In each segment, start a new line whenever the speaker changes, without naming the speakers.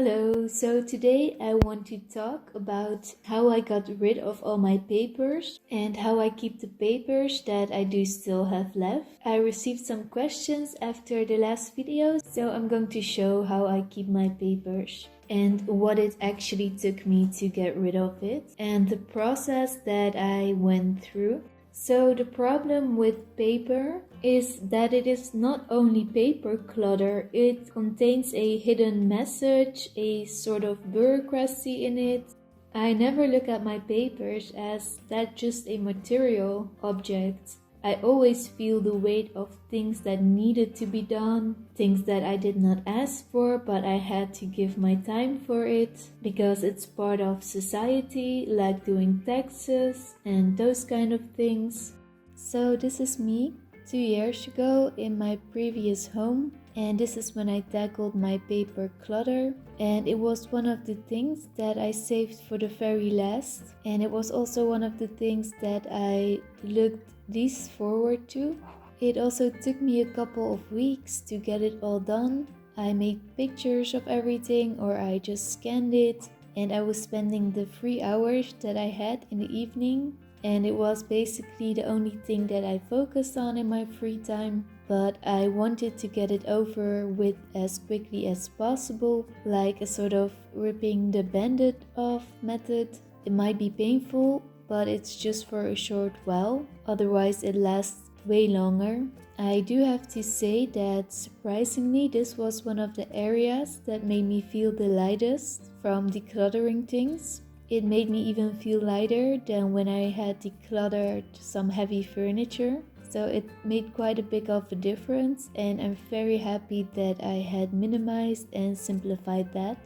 Hello, so today I want to talk about how I got rid of all my papers and how I keep the papers that I do still have left. I received some questions after the last video, so I'm going to show how I keep my papers and what it actually took me to get rid of it and the process that I went through. So the problem with paper is that it is not only paper clutter, it contains a hidden message, a sort of bureaucracy in it. I never look at my papers as that just a material object. I always feel the weight of things that needed to be done, things that I did not ask for, but I had to give my time for it because it's part of society, like doing taxes and those kind of things. So this is me 2 years ago in my previous home, and this is when I tackled my paper clutter, and it was one of the things that I saved for the very last, and it was also one of the things that I looked least forward to. It also took me a couple of weeks to get it all done. I made pictures of everything, or I just scanned it, and I was spending the 3 hours that I had in the evening, and it was basically the only thing that I focused on in my free time. But I wanted to get it over with as quickly as possible, like a sort of ripping the band-aid off method. It might be painful, but it's just for a short while, otherwise it lasts way longer. I do have to say that surprisingly this was one of the areas that made me feel the lightest from decluttering things. It made me even feel lighter than when I had decluttered some heavy furniture. So it made quite a bit of a difference, and I'm very happy that I had minimized and simplified that.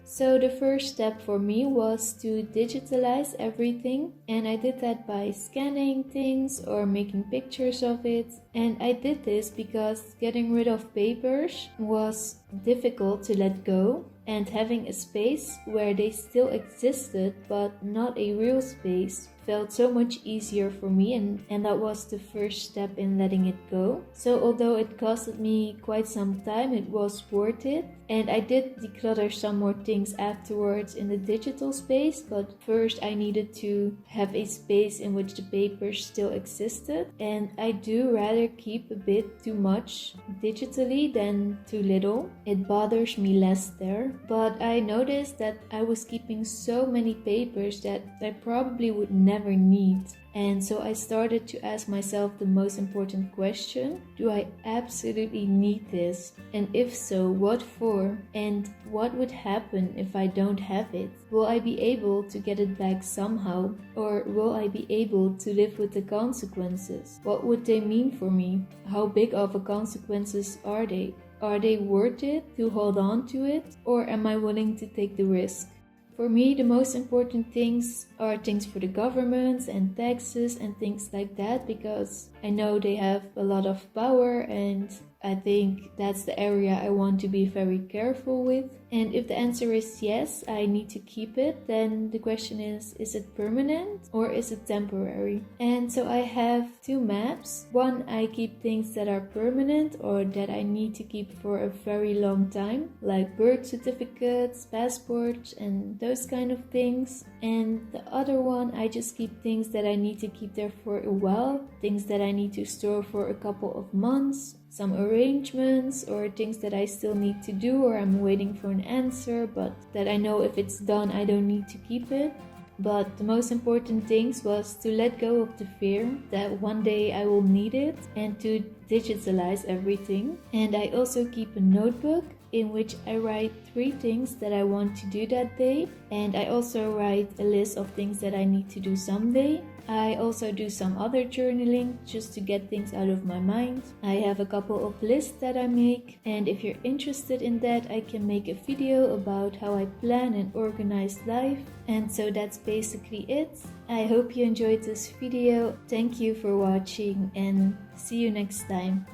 So the first step for me was to digitalize everything, and I did that by scanning things or making pictures of it. And I did this because getting rid of papers was difficult to let go, and having a space where they still existed but not a real space felt so much easier for me, and that was the first step in letting it go. So although it costed me quite some time, it was worth it. And I did declutter some more things afterwards in the digital space, but first I needed to have a space in which the papers still existed. And I do rather keep a bit too much digitally than too little. It bothers me less there. But I noticed that I was keeping so many papers that I probably would never need. And so I started to ask myself the most important question: do I absolutely need this? And if so, what for? And what would happen if I don't have it? Will I be able to get it back somehow? Or will I be able to live with the consequences? What would they mean for me? How big of a consequences are they? Are they worth it to hold on to it? Or am I willing to take the risk? For me, the most important things are things for the governments and taxes and things like that, because I know they have a lot of power, and I think that's the area I want to be very careful with. And if the answer is yes, I need to keep it, then the question is it permanent or is it temporary? And so I have two maps. One, I keep things that are permanent or that I need to keep for a very long time, like birth certificates, passports, and those kind of things. And the other one, I just keep things that I need to keep there for a while, things that I need to store for a couple of months, some arrangements or things that I still need to do or I'm waiting for an answer, but that I know if it's done I don't need to keep it. But the most important things was to let go of the fear that one day I will need it, and to digitalize everything. And I also keep a notebook in which I write 3 things that I want to do that day, and I also write a list of things that I need to do someday. I also do some other journaling just to get things out of my mind. I have a couple of lists that I make, and if you're interested in that, I can make a video about how I plan and organize life. And so that's basically it. I hope you enjoyed this video. Thank you for watching, and see you next time.